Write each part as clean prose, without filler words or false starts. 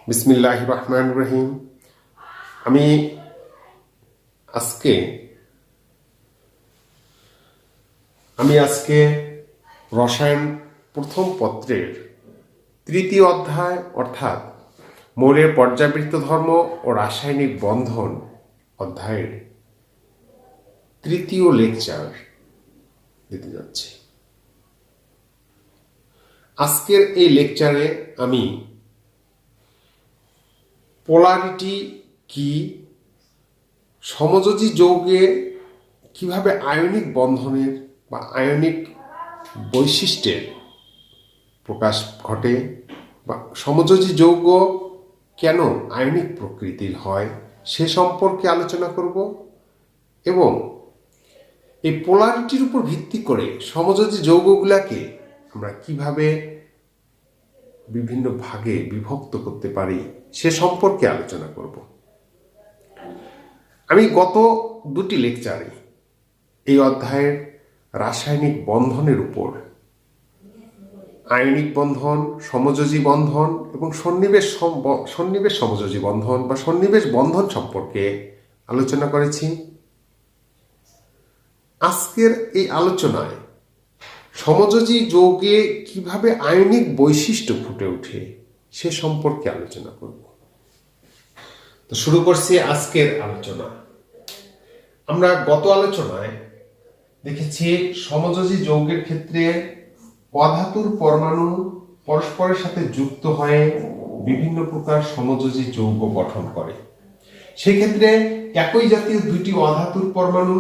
বিসমিল্লাহির রহমানির রহিম। আমি আজকে রসায়ন প্রথম পত্রের তৃতীয় অধ্যায় অর্থাৎ মৌলের পর্যাবৃত্ত ধর্ম ও রাসায়নিক বন্ধন অধ্যায়ের তৃতীয় লেকচার দিতে যাচ্ছি। আজকের এই লেকচারে আমি পোলারিটি কি, সমযোজী যৌগে কিভাবে আয়নিক বন্ধনের বা আয়নিক বৈশিষ্ট্যের প্রকাশ ঘটে বা সমযোজী যৌগ কেন আয়নিক প্রকৃতির হয় সে সম্পর্কে আলোচনা করব এবং এই পোলারিটির উপর ভিত্তি করে সমযোজী যৌগগুলোকে আমরা কিভাবে বিভিন্ন ভাগে বিভক্ত করতে পারি সে সম্পর্কে আলোচনা করব। আমি গত দুটি লেকচারে এই অধ্যায়ের রাসায়নিক বন্ধনের উপর আয়নিক বন্ধন, সমযোজী বন্ধন এবং সন্নিবেশ সমযোজী বন্ধন বা সন্নিবেশ বন্ধন সম্পর্কে আলোচনা করেছি। আজকের এই আলোচনায় সমযোজী যৌগে কিভাবে আয়নিক বৈশিষ্ট্য ফুটে ওঠে সে সম্পর্কে আলোচনা করব। তো শুরু করছি আজকের আলোচনা। আমরা গত আলোচনায় দেখেছি সমযোজী যৌগের ক্ষেত্রে অধাতুর পরমাণু পরস্পরের সাথে যুক্ত হয়ে বিভিন্ন প্রকার সমযোজী যৌগ গঠন করে। সেক্ষেত্রে একই জাতীয় দুটি অধাতুর পরমাণু,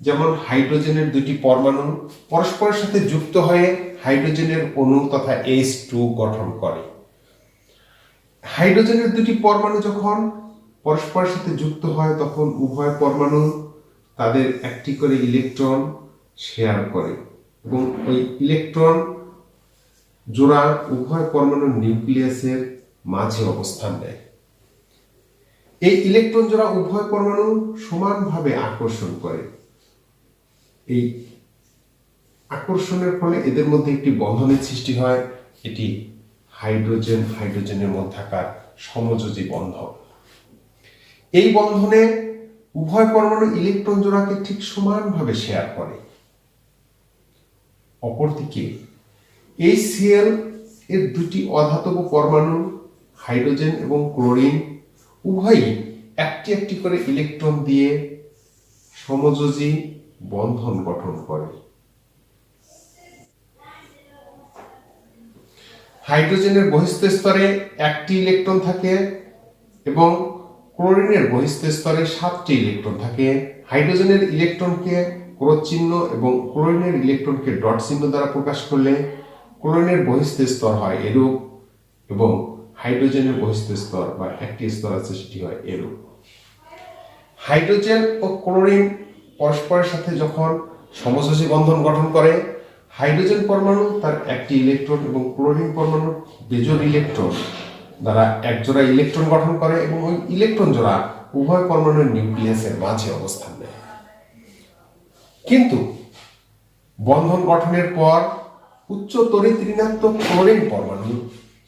যেমন হাইড্রোজেনের দুটি পরমাণু পরস্পরের সাথে যুক্ত হয়ে হাইড্রোজেনের অণু তথা H2 গঠন করে। হাইড্রোজেনের দুটি পরমাণু যখন পরস্পরের সাথে যুক্ত হয় তখন উভয় পরমাণু তাদের একটি করে ইলেকট্রন শেয়ার করে এবং ওই ইলেকট্রন জোড়া উভয় পরমাণুর নিউক্লিয়াসের মাঝে অবস্থান নেয়। এই ইলেকট্রন জোড়া উভয় পরমাণু সমানভাবে আকর্ষণ করে। এই আকর্ষণের ফলে এদের মধ্যে একটি বন্ধনের সৃষ্টি হয়। এটি হাইড্রোজেনের মধ্যে থাকার সমযোজী বন্ধন। এই বন্ধনে উভয় পরমাণু ইলেকট্রন জোড়াকে ঠিক সমানভাবে শেয়ার করে। অপরদিকে HCl এর দুটি অধাতব পরমাণু হাইড্রোজেন এবং ক্লোরিন উভয়ই একটি একটি করে ইলেকট্রন দিয়ে সমযোজী বন্ধন গঠন করে। হাইড্রোজেনের বহিস্থ স্তরে একটি ইলেকট্রন থাকে এবং ক্লোরিনের বহিস্থ স্তরে 7টি ইলেকট্রন থাকে। হাইড্রোজেনের ইলেকট্রনকে ক্রস চিহ্ন এবং ক্লোরিনের ইলেকট্রনকে ডট চিহ্ন দ্বারা প্রকাশ করলে ক্লোরিনের বহিস্থ স্তর হয় এরূপ এবং হাইড্রোজেনের বহিস্থ স্তর বা একটি স্তর আছে সেটি হয় এরূপ। হাইড্রোজেন ও ক্লোরিন পরস্পরের সাথে যখন সমযোজী বন্ধন গঠন করে, হাইড্রোজেন পরমাণু তার একটি ইলেকট্রন এবং ক্লোরিন পরমাণু বেজোড় ইলেকট্রন দ্বারা এক জোড়া ইলেকট্রন গঠন করে এবং ওই ইলেকট্রন জোড়া উভয় পরমাণুর নিউক্লিয়াসের মাঝে অবস্থান নেয়। কিন্তু বন্ধন গঠনের পর উচ্চ তড়িৎ ঋণাত্মক ক্লোরিন পরমাণু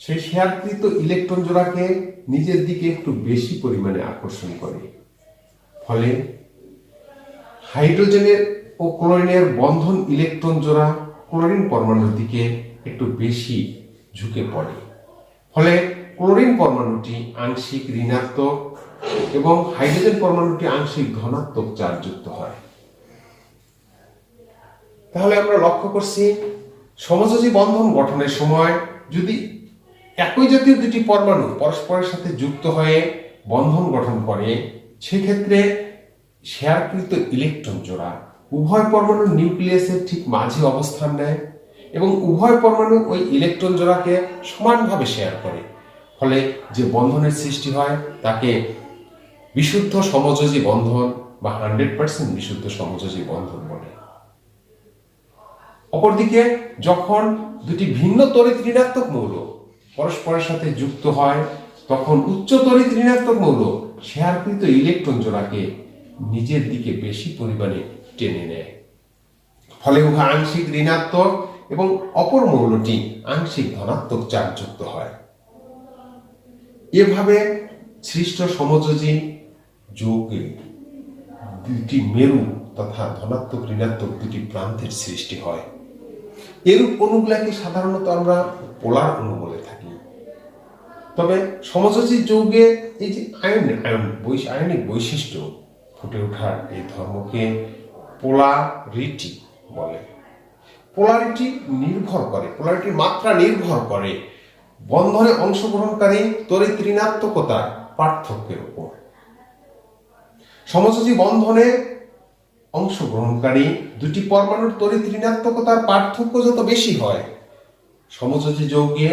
সেই শেয়ারকৃত ইলেকট্রন জোড়াকে নিজের দিকে একটু বেশি পরিমাণে আকর্ষণ করে। ফলে হাইড্রোজেনের ও ক্লোরিনের বন্ধন ইলেকট্রন জোড়া ক্লোরিন পরমাণুর দিকে একটু বেশি ঝুঁকে পড়ে। ফলে ক্লোরিন পরমাণুটি আংশিক ঋণাত্মক এবং হাইড্রোজেন পরমাণুটি আংশিক ধনাত্মক চার্জযুক্ত হয়। তাহলে আমরা লক্ষ্য করছি সমযোজী বন্ধন গঠনের সময় যদি একই জাতীয় দুটি পরমাণু পরস্পরের সাথে যুক্ত হয়ে বন্ধন গঠন করে, সেক্ষেত্রে শেয়ারকৃত ইলেকট্রন জোড়া উভয় পরমাণুর নিউক্লিয়াসের ঠিক মাঝে অবস্থান নেয় এবং উভয় পরমাণু ওই ইলেকট্রন জোড়াকে সমানভাবে শেয়ার করে। ফলে যে বন্ধনের সৃষ্টি হয় তাকে বিশুদ্ধ সমযোজী বন্ধন বা 100% বিশুদ্ধ সমযোজী বন্ধন বলে। অপরদিকে যখন দুটি ভিন্ন তড়িৎ ঋণাত্মক মৌল পরস্পরের সাথে যুক্ত হয় তখন উচ্চ তড়িৎ ঋণাত্মক মৌল শেয়ারকৃত ইলেকট্রন জোড়াকে নিজের দিকে বেশি পরিমাণে টেনে নেয়। ফলে উভয় আংশিক ঋণাত্মক এবং অপর মৌলটি আংশিক ধনাত্মক চার্জযুক্ত হয়। এভাবে সৃষ্ট সমযোজী যৌগে দুটি মেরু তথা ধনাত্মক ঋণাত্মক দুটি প্রান্তের সৃষ্টি হয়। এরূপ অণুগুলাকে সাধারণত আমরা পোলার অণু বলে থাকি। তবে সমযোজী যৌগে এই যে আয়নিক বৈশিষ্ট্য ফুটে ওঠার এই ধর্মকে পোলারিটি বলে। পোলারিটির মাত্রা নির্ভর করে বন্ধনে অংশগ্রহণকারী তড়িৎ ঋণাত্মকতার পার্থক্যের উপর। সমযোজী বন্ধনে অংশগ্রহণকারী দুটি পরমাণুর তড়িৎ ঋণাত্মকতার পার্থক্য যত বেশি হয়, সমযোজী যৌগে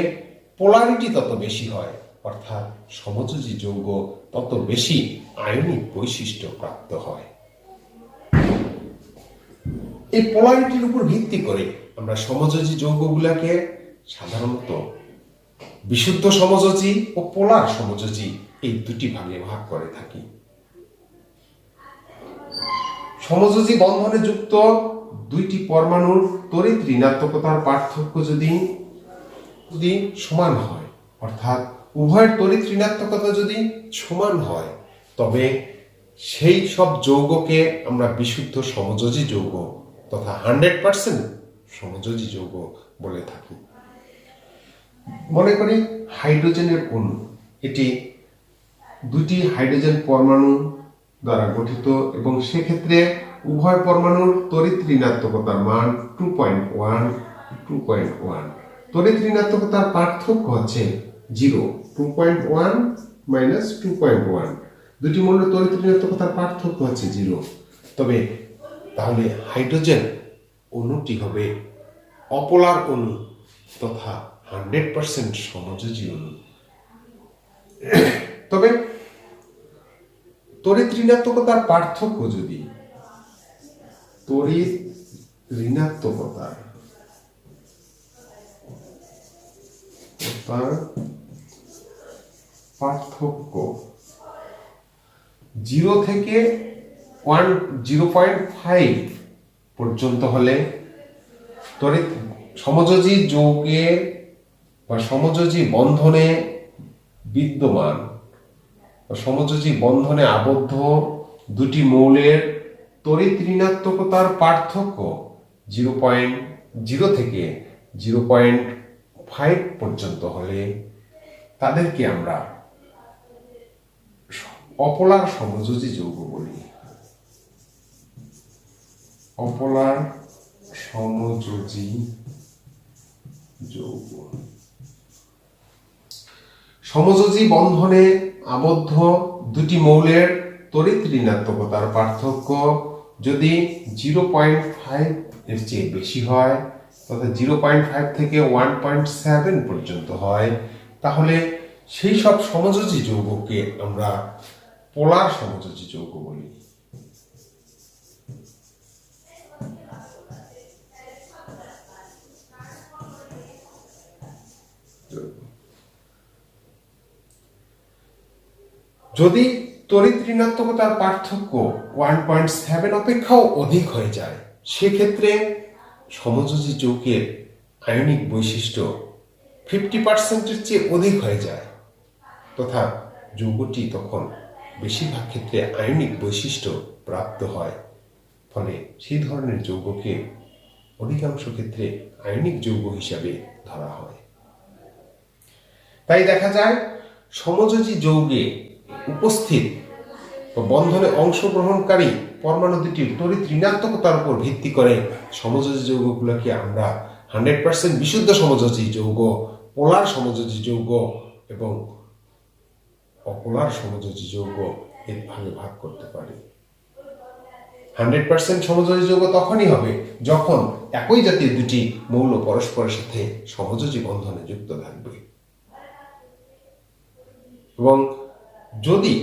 পোলারিটি তত বেশি হয়, অর্থাৎ সমযোজী যৌগ তত বেশি আয়নিক বৈশিষ্ট্য প্রাপ্ত হয়। এই পোলারিটির উপর ভিত্তি করে আমরা সমযোজী যৌগগুলোকে সাধারণত বিশুদ্ধ সমযোজী ও পোলার সমযোজী এই দুটি ভাগে ভাগ করে থাকি। সমযোজী বন্ধনে যুক্ত দুইটি পরমাণুর তড়িৎ ঋণাত্মকতার পার্থক্য যদি সমান হয়, অর্থাৎ উভয়ের তড়িৎ ঋণাত্মকতা যদি সমান হয়, তবে সেই সব যৌগকে আমরা বিশুদ্ধ সমযোজী যৌগ তথা 100% সমযোজী যৌগ বলে থাকি। মনে করি হাইড্রোজেনের অণু, এটি দুটি হাইড্রোজেন পরমাণু দ্বারা গঠিত এবং সেক্ষেত্রে উভয় পরমাণুর তড়িৎ ঋণাত্মকতার মান 2.1 তড়িৎ ঋণাত্মকতার পার্থক্য হচ্ছে 0, 2.1 মাইনাস 2.1, দুটি মৌলের তড়িৎ ঋণাত্মকতার পার্থক্য হচ্ছে 0। তবে তাহলে হাইড্রোজেন অণুটি হবে অপোলার অণু তথা 100% সমযোজী অণু। তবে তড়িৎ ঋণাত্মকতার পার্থক্য যদি তড়িৎ ঋণাত্মকতার পার্থক্য 0 থেকে 0.5 পর্যন্ত হলে তড়িৎ সমযোজী যৌগে বা সমযোজী বন্ধনে বিদ্যমান সমযোজী বন্ধনে আবদ্ধ দুটি মৌলের তড়িৎ ঋণাত্মকতার পার্থক্য 0.0 থেকে 0.5 পর্যন্ত হলে তাদেরকে আমরা অপোলার সমযোজী যৌগ বলি। অপোলার সমযোজী যৌগ। সমযোজী বন্ধনে আবদ্ধ দুটি মৌলের তড়িৎ ঋণাত্মকতার পার্থক্য যদি 0.5 এর চেয়ে বেশি হয়, তথা 0.5 থেকে 1.7 পর্যন্ত হয়, তাহলে সেই সব সমযোজী যৌগকে আমরা পোলার সমযোজী যৌগ বলি। যদি তড়িৎ ঋণাত্মকতার পার্থক্য 1.7 অপেক্ষাও অধিক হয়ে যায়, সেক্ষেত্রে সমযোজী যৌগের আয়নিক বৈশিষ্ট্য 50%-এর চেয়ে অধিক হয়ে যায়, তথা যৌগটি তখন বেশিরভাগ ক্ষেত্রে আয়নিক বৈশিষ্ট্য প্রাপ্ত হয়। ফলে সেই ধরনের যৌগকে অধিকাংশ ক্ষেত্রে আয়নিক যৌগ হিসাবে ধরা হয়। তাই দেখা যায় সমযোজী যৌগে উপস্থিত বন্ধনে অংশগ্রহণকারী পরমাণু দুটির তড়িৎ ঋণাত্মকতার উপর ভিত্তি করে সমযোজী যৌগগুলোকে আমরা 100% বিশুদ্ধ সমযোজী যৌগ, পোলার সমযোজী যৌগ এবং অপোলার সমযোজী যৌগ এর ভাগে ভাগ করতে পারি। 100% সমযোজী যৌগ তখনই হবে যখন একই জাতীয় দুটি মৌল পরস্পরের সাথে সমযোজী বন্ধনে যুক্ত থাকবে, এবং যদি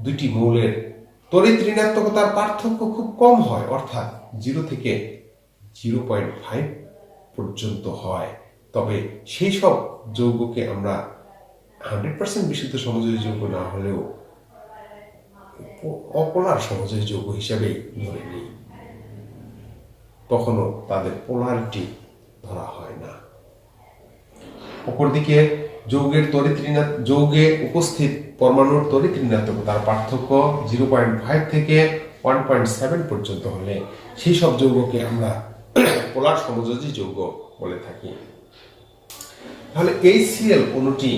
দুটি মৌলের তড়িৎ ঋণাত্মকতার পার্থক্য খুব কম হয়, অর্থাৎ 0 থেকে 0.5 পর্যন্ত হয়, তবে সেই সব যৌগকে আমরা 100% বিশুদ্ধ সমযোজী যৌগ না হলেও অপোলার সমযোজী যৌগ হিসাবে ধরে নিই। তখনও তাদের পোলারিটি ধরা হয় না। অপরদিকে যৌগে উপস্থিত পরমাণুর তড়িৎ ঋণাত্মকতার পার্থক্য 0.5 থেকে 1.7 পর্যন্ত হলে সেই সব যৌগকে আমরা পোলার সমযোজী যৌগ বলে থাকি। তাহলে HCl অণুটি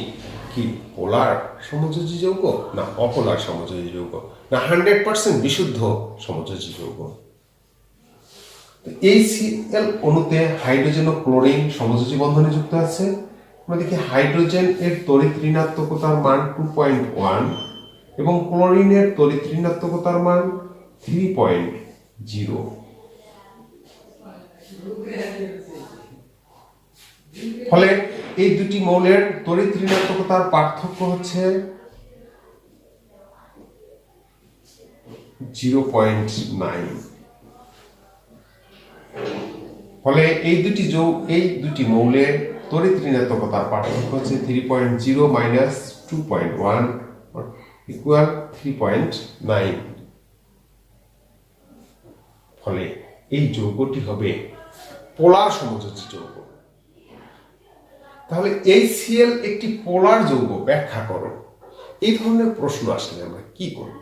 কি পোলার সমযোজী যৌগ না অপোলার সমযোজী যৌগ না 100% বিশুদ্ধ সমযোজী যৌগ? HCl অণুতে হাইড্রোজেন ও ক্লোরিন সমযোজী বন্ধনে যুক্ত আছে। আমরা দেখি হাইড্রোজেন এর তড়িৎ ঋণাত্মকতার মান 2.1 এবং ক্লোরিনের তড়িৎ ঋণাত্মকতার মান 3.0। ফলে এই দুটি মৌলের তড়িৎ ঋণাত্মকতার পার্থক্য হচ্ছে 0.9। ফলে এই দুটি মৌলের তড়িৎ ঋণাত্মকতার পার্থক্য হচ্ছে 3.0 মাইনাস 2.1 ইকুয়াল 3.9। ফলে এই যৌগটি হবে পোলার সমযোজী যৌগ। তাহলে HCl একটি পোলার যৌগ ব্যাখ্যা করো। এই ধরনের প্রশ্ন আসলে আমরা কি করব?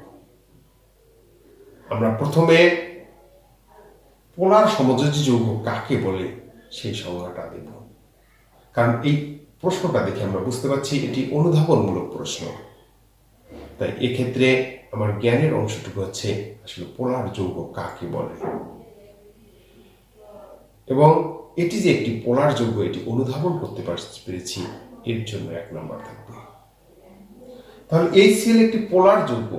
আমরা প্রথমে পোলার সমযোজী যৌগ কাকে বলে সেই সংজ্ঞাটা দেব, কারণ এই প্রশ্নটা দেখে আমরা বুঝতে পারছি এটি অনুধাবনমূলক প্রশ্ন। তাই এক্ষেত্রে আমার জ্ঞানের অংশটুকু হচ্ছে আসলে পোলার যৌগ কাকে বলে এবং এটি যে একটি পোলার যৌগ এটি অনুধাবন করতে পেরেছি এর জন্য 1 নাম্বার থাকবে। তাহলে HCl একটি পোলার যৌগ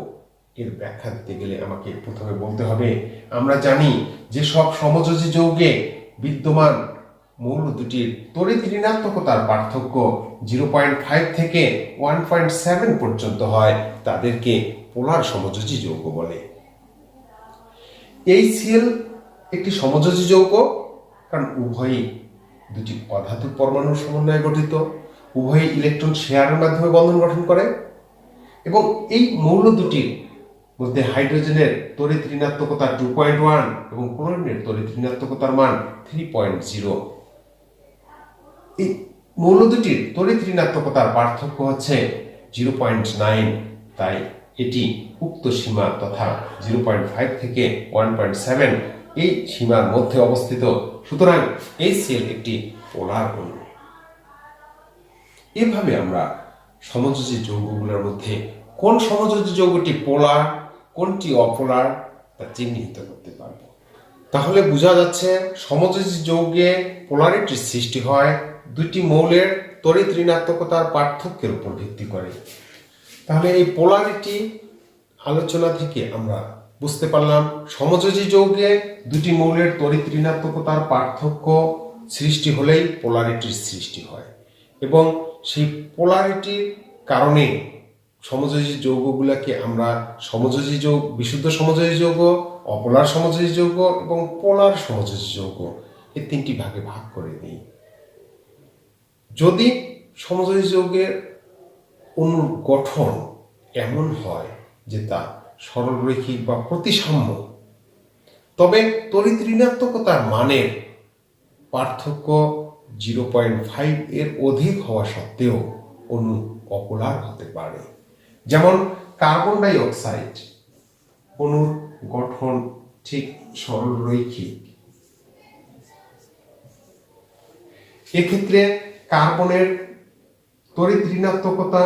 এর ব্যাখ্যা দিতে গেলে আমাকে প্রথমে বলতে হবে আমরা জানি যে সব সমযোজী যৌগে বিদ্যমান মৌল দুটির তড়িৎ ঋণাত্মকতার পার্থক্য 0.5 থেকে 1.7 পর্যন্ত হয়, তাদেরকে পোলার সমযোজী যৌগ বলে। HCl একটি সমযোজী যৌগ কারণ উভয়ই দুটি অধাতু পরমাণুর সমন্বয়ে গঠিত, উভয়ই ইলেকট্রন শেয়ারের মাধ্যমে বন্ধন গঠন করে এবং এই মৌল দুটির মধ্যে হাইড্রোজেনের তড়িৎ ঋণাত্মকতা 2.1 এবং ক্লোরিনের তড়িৎ ঋণাত্মকতার মান 3.0। এই মৌল দুটির তড়িৎ ঋণাত্মকতার পার্থক্য হচ্ছে 0.9। তাই এটি উক্ত সীমা তথা 0.5 থেকে 1.7 এই সীমার মধ্যে অবস্থিত। সুতরাং HCl একটি পোলার অণু। এভাবে আমরা সমযোজী যৌগগুলোর মধ্যে কোন সমযোজী যৌগটি পোলার কোনটি অপোলার তা চিহ্নিত করতে পারব। তাহলে বোঝা যাচ্ছে সমযোজী যৌগে পোলারিটির সৃষ্টি হয় দুটি মৌলের তড়িৎ ঋণাত্মকতার পার্থক্যের উপর ভিত্তি করে। তাহলে এই পোলারিটি আলোচনা থেকে আমরা বুঝতে পারলাম সমযোজী যৌগে দুটি মৌলের তড়িৎ ঋণাত্মকতার পার্থক্য সৃষ্টি হলেই পোলারিটির সৃষ্টি হয় এবং সেই পোলারিটির কারণে সমযোজী যৌগগুলোকে আমরা সমযোজী যৌগ, বিশুদ্ধ সমযোজী যৌগ, অপোলার সমযোজী যৌগ এবং পোলার সমযোজী যৌগ এই 3টি ভাগে ভাগ করে দিই। যদি সমযোজী যৌগের অণুর গঠন এমন হয় যে তা সরলরৈখিক বা প্রতিসাম্য, তবে তড়িৎ ঋণাত্মকতার মানের পার্থক্য 0.5 এর অধিক হওয়া সত্ত্বেও অণু অপোলার হতে পারে। যেমন কার্বন ডাই অক্সাইড অণুর গঠন ঠিক সরলরৈখিক, এক্ষেত্রে কার্বনের তড়িৎ ঋণাত্মকতা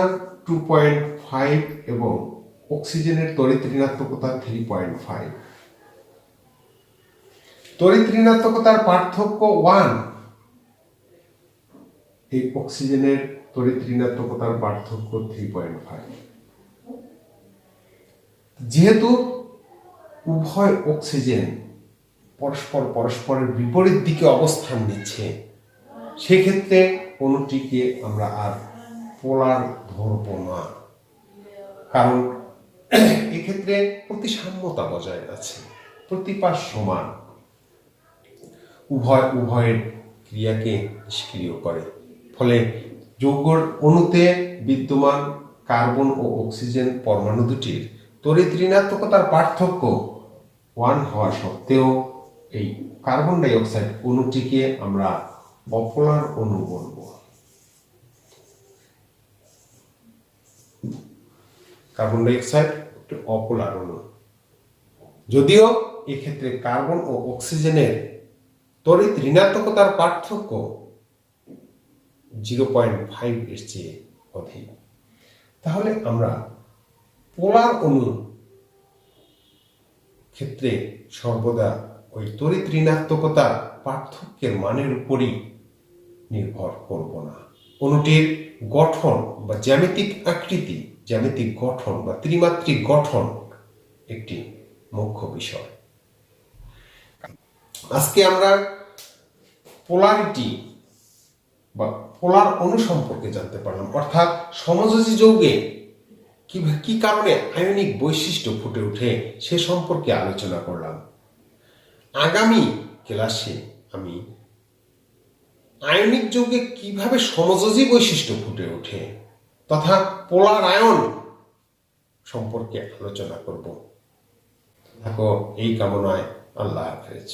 2.5 এবং অক্সিজেনের তড়িৎ ঋণাত্মকতা 3.5। তড়িৎ ঋণাত্মকতার পার্থক্য 1, এই অক্সিজেনের তড়িৎ ঋণাত্মকতার পার্থক্য 3.5। যেহেতু উভয় অক্সিজেন পরস্পরের বিপরীত দিকে অবস্থান নিচ্ছে, সেক্ষেত্রে অণুটিকে আমরা আর পোলার ধরব না, কারণ এক্ষেত্রে প্রতিসাম্যতা বজায় আছে, প্রতিপাশ সমান, উভয়ের ক্রিয়াকে নিষ্ক্রিয় করে। ফলে যৌগর অণুতে বিদ্যমান কার্বন ও অক্সিজেন পরমাণু দুটির তড়িৎ ঋণাত্মকতার পার্থক্য 1 হওয়া সত্ত্বেও এই কার্বন ডাই অক্সাইড অণুটিকে আমরা অপোলার অণু বলব। কার্বন ডাই অক্সাইড একটি অপোলার অণু, যদিও এক্ষেত্রে কার্বন ও অক্সিজেনের তড়িৎ ঋণাত্মকতার পার্থক্য 0.5 এর চেয়ে অধিক। তাহলে আমরা পোলার অণু ক্ষেত্রে সর্বদা ওই তড়িৎ ঋণাত্মকতার পার্থক্যের মানের উপরই নির্ভর করব না। অণুটির গঠন বা জ্যামিতিক আকৃতি, জ্যামিতিক গঠন বা ত্রিমাত্রিক গঠন একটি মুখ্য বিষয়। আজকে আমরা পোলারিটি বা পোলার অণু সম্পর্কে জানতে পারলাম, অর্থাৎ সমযোজী যৌগে কি কারণে আয়নিক বৈশিষ্ট্য ফুটে ওঠে সে সম্পর্কে আলোচনা করলাম। আগামী ক্লাসে আমি আয়নিক যৌগে কিভাবে সমযোজী বৈশিষ্ট্য ফুটে ওঠে তথা পোলার আয়ন সম্পর্কে আলোচনা করব। থাকো এই কামনায়। আল্লাহ হাফেজ।